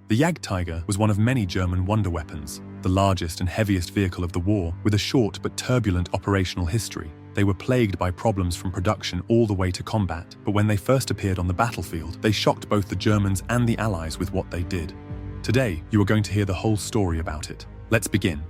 The Jagdtiger was one of many German wonder weapons, the largest and heaviest vehicle of the war, with a short but turbulent operational history. They were plagued by problems from production all the way to combat, but when they first appeared on the battlefield, they shocked both the Germans and the Allies with what they did. Today, you are going to hear the whole story about it. Let's begin.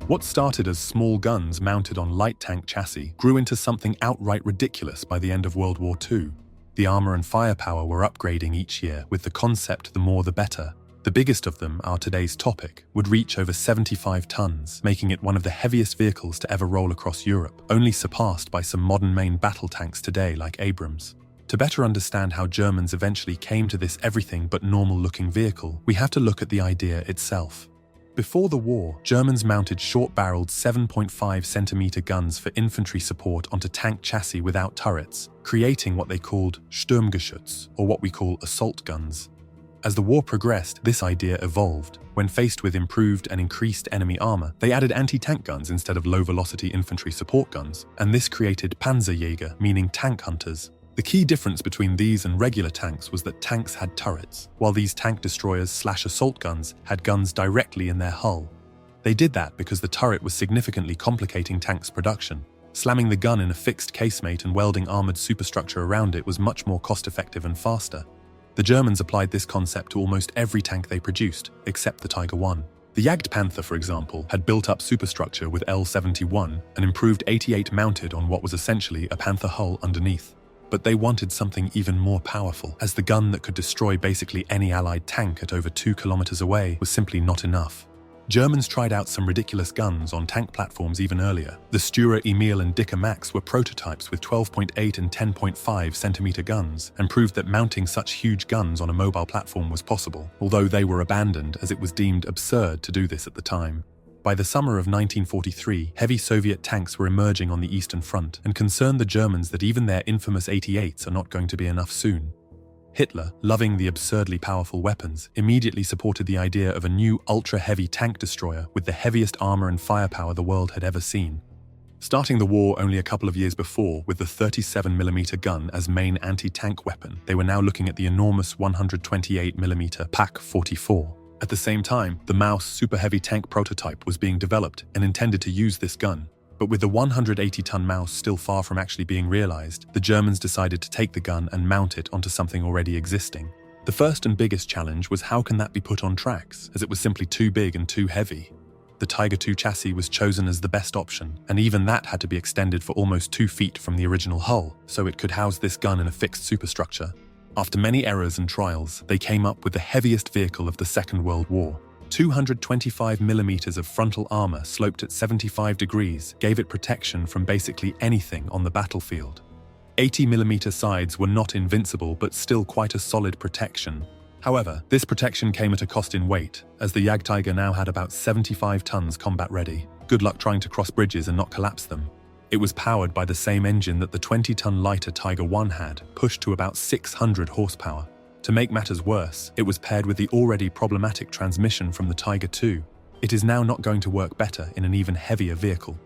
What started as small guns mounted on light tank chassis grew into something outright ridiculous by the end of World War II. The armor and firepower were upgrading each year, with the concept the more the better. The biggest of them, our today's topic, would reach over 75 tons, making it one of the heaviest vehicles to ever roll across Europe, only surpassed by some modern main battle tanks today like Abrams. To better understand how Germans eventually came to this everything but normal-looking vehicle, we have to look at the idea itself. Before the war, Germans mounted short-barreled 7.5-centimeter guns for infantry support onto tank chassis without turrets, creating what they called Sturmgeschütz, or what we call assault guns. As the war progressed, this idea evolved. When faced with improved and increased enemy armor, they added anti-tank guns instead of low-velocity infantry support guns, and this created Panzerjäger, meaning tank hunters. The key difference between these and regular tanks was that tanks had turrets, while these tank destroyers/assault guns had guns directly in their hull. They did that because the turret was significantly complicating tanks' production. Slamming the gun in a fixed casemate and welding armored superstructure around it was much more cost-effective and faster. The Germans applied this concept to almost every tank they produced, except the Tiger I. The Jagdpanther, for example, had built up superstructure with L-71 and improved 88 mounted on what was essentially a Panther hull underneath. But they wanted something even more powerful, as the gun that could destroy basically any Allied tank at over 2 kilometers away was simply not enough. Germans tried out some ridiculous guns on tank platforms even earlier. The Stura Emil and Dicker Max were prototypes with 12.8 and 10.5 centimeter guns, and proved that mounting such huge guns on a mobile platform was possible, although they were abandoned as it was deemed absurd to do this at the time. By the summer of 1943, heavy Soviet tanks were emerging on the Eastern Front and concerned the Germans that even their infamous 88s are not going to be enough soon. Hitler, loving the absurdly powerful weapons, immediately supported the idea of a new ultra-heavy tank destroyer with the heaviest armor and firepower the world had ever seen. Starting the war only a couple of years before with the 37mm gun as main anti-tank weapon, they were now looking at the enormous 128mm Pak-44. At the same time, the Maus super heavy tank prototype was being developed and intended to use this gun. But with the 180-ton Maus still far from actually being realized, the Germans decided to take the gun and mount it onto something already existing. The first and biggest challenge was how can that be put on tracks, as it was simply too big and too heavy. The Tiger II chassis was chosen as the best option, and even that had to be extended for almost 2 feet from the original hull, so it could house this gun in a fixed superstructure. After many errors and trials, they came up with the heaviest vehicle of the Second World War. 225mm of frontal armor sloped at 75 degrees gave it protection from basically anything on the battlefield. 80mm sides were not invincible but still quite a solid protection. However, this protection came at a cost in weight, as the Jagdtiger now had about 75 tons combat ready. Good luck trying to cross bridges and not collapse them. It was powered by the same engine that the 20-ton lighter Tiger I had, pushed to about 600 horsepower. To make matters worse, it was paired with the already problematic transmission from the Tiger II. It is now not going to work better in an even heavier vehicle.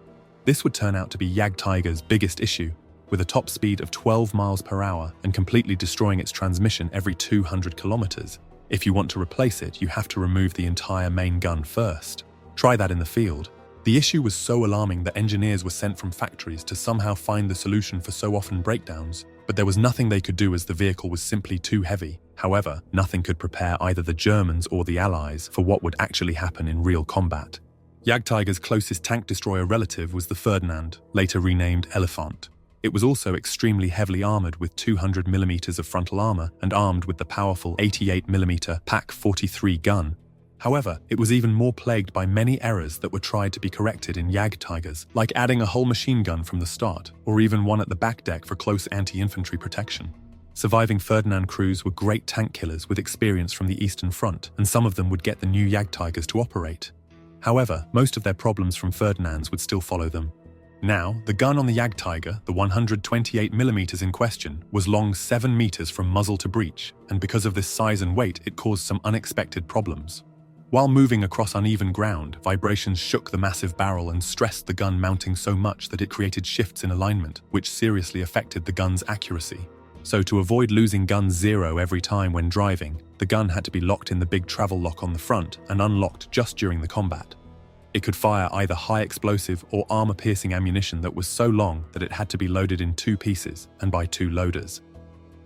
This would turn out to be Jagdtiger's biggest issue, with a top speed of 12 miles per hour and completely destroying its transmission every 200 kilometers. If you want to replace it, you have to remove the entire main gun first. Try that in the field. The issue was so alarming that engineers were sent from factories to somehow find the solution for so often breakdowns, but there was nothing they could do as the vehicle was simply too heavy. However, nothing could prepare either the Germans or the Allies for what would actually happen in real combat. Jagdtiger's closest tank destroyer relative was the Ferdinand, later renamed Elefant. It was also extremely heavily armored with 200mm of frontal armor and armed with the powerful 88mm Pak-43 gun. However, it was even more plagued by many errors that were tried to be corrected in Jagdtigers, like adding a whole machine gun from the start, or even one at the back deck for close anti-infantry protection. Surviving Ferdinand crews were great tank killers with experience from the Eastern Front, and some of them would get the new Jagdtigers to operate. However, most of their problems from Ferdinands would still follow them. Now, the gun on the Jagdtiger, the 128mm in question, was long 7 meters from muzzle to breech, and because of this size and weight, it caused some unexpected problems. While moving across uneven ground, vibrations shook the massive barrel and stressed the gun mounting so much that it created shifts in alignment, which seriously affected the gun's accuracy. So to avoid losing gun zero every time when driving, the gun had to be locked in the big travel lock on the front and unlocked just during the combat. It could fire either high explosive or armor-piercing ammunition that was so long that it had to be loaded in 2 pieces and by 2 loaders.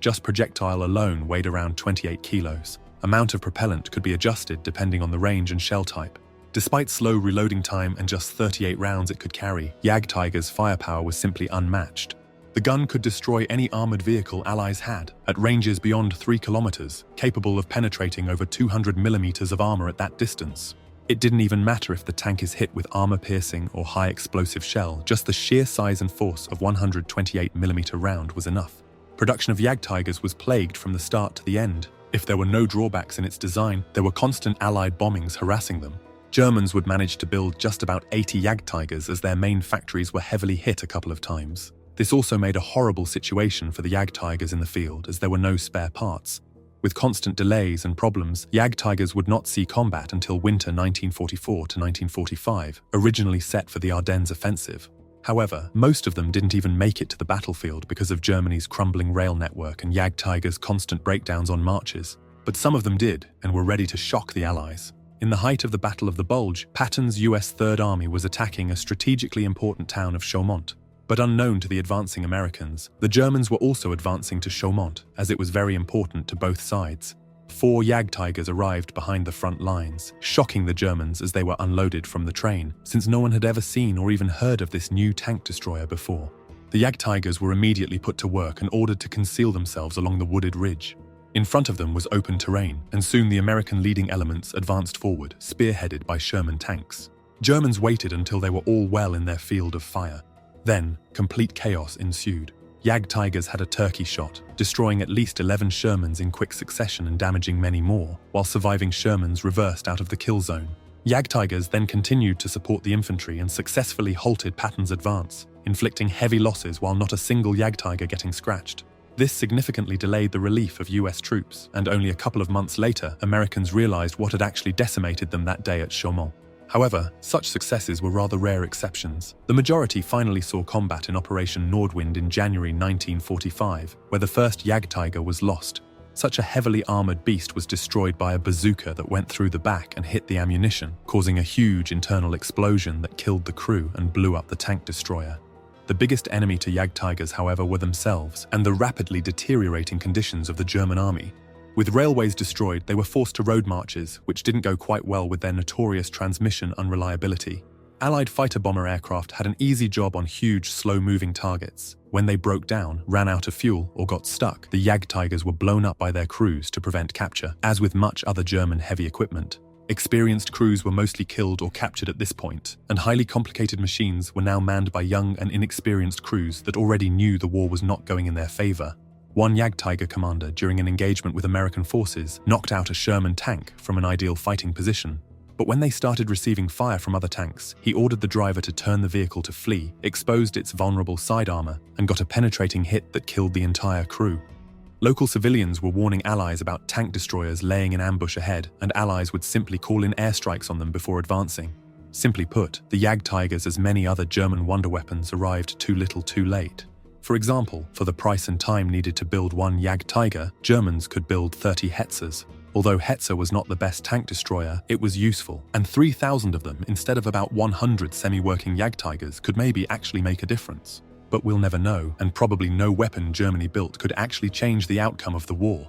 Just projectile alone weighed around 28 kilos. Amount of propellant could be adjusted depending on the range and shell type. Despite slow reloading time and just 38 rounds it could carry, Jagdtiger's firepower was simply unmatched. The gun could destroy any armored vehicle Allies had, at ranges beyond 3 kilometers, capable of penetrating over 200 millimeters of armor at that distance. It didn't even matter if the tank is hit with armor-piercing or high-explosive shell, just the sheer size and force of 128mm round was enough. Production of Jagdtigers was plagued from the start to the end. If there were no drawbacks in its design, there were constant Allied bombings harassing them. Germans would manage to build just about 80 Jagdtigers as their main factories were heavily hit a couple of times. This also made a horrible situation for the Jagdtigers in the field as there were no spare parts. With constant delays and problems, Jagdtigers would not see combat until winter 1944 to 1945, originally set for the Ardennes offensive. However, most of them didn't even make it to the battlefield because of Germany's crumbling rail network and Jagdtigers' constant breakdowns on marches. But some of them did, and were ready to shock the Allies. In the height of the Battle of the Bulge, Patton's US Third Army was attacking a strategically important town of Chaumont. But unknown to the advancing Americans, the Germans were also advancing to Chaumont, as it was very important to both sides. 4 Jagdtigers arrived behind the front lines, shocking the Germans as they were unloaded from the train, since no one had ever seen or even heard of this new tank destroyer before. The Jagdtigers were immediately put to work and ordered to conceal themselves along the wooded ridge. In front of them was open terrain, and soon the American leading elements advanced forward, spearheaded by Sherman tanks. Germans waited until they were all well in their field of fire. Then, complete chaos ensued. Jagdtigers had a turkey shot, destroying at least 11 Shermans in quick succession and damaging many more, while surviving Shermans reversed out of the kill zone. Jagdtigers then continued to support the infantry and successfully halted Patton's advance, inflicting heavy losses while not a single Jagdtiger getting scratched. This significantly delayed the relief of US troops, and only a couple of months later, Americans realized what had actually decimated them that day at Chaumont. However, such successes were rather rare exceptions. The majority finally saw combat in Operation Nordwind in January 1945, where the first Jagdtiger was lost. Such a heavily armored beast was destroyed by a bazooka that went through the back and hit the ammunition, causing a huge internal explosion that killed the crew and blew up the tank destroyer. The biggest enemy to Jagdtigers, however, were themselves and the rapidly deteriorating conditions of the German army. With railways destroyed, they were forced to road marches, which didn't go quite well with their notorious transmission unreliability. Allied fighter-bomber aircraft had an easy job on huge, slow-moving targets. When they broke down, ran out of fuel, or got stuck, the Jagdtigers were blown up by their crews to prevent capture, as with much other German heavy equipment. Experienced crews were mostly killed or captured at this point, and highly complicated machines were now manned by young and inexperienced crews that already knew the war was not going in their favor. One Jagdtiger commander, during an engagement with American forces, knocked out a Sherman tank from an ideal fighting position. But when they started receiving fire from other tanks, he ordered the driver to turn the vehicle to flee, exposed its vulnerable side armor, and got a penetrating hit that killed the entire crew. Local civilians were warning Allies about tank destroyers laying in ambush ahead, and Allies would simply call in airstrikes on them before advancing. Simply put, the Jagdtigers, as many other German wonder weapons, arrived too little too late. For example, for the price and time needed to build one Jagdtiger, Germans could build 30 Hetzers. Although Hetzer was not the best tank destroyer, it was useful, and 3,000 of them instead of about 100 semi-working Jagdtigers could maybe actually make a difference. But we'll never know, and probably no weapon Germany built could actually change the outcome of the war.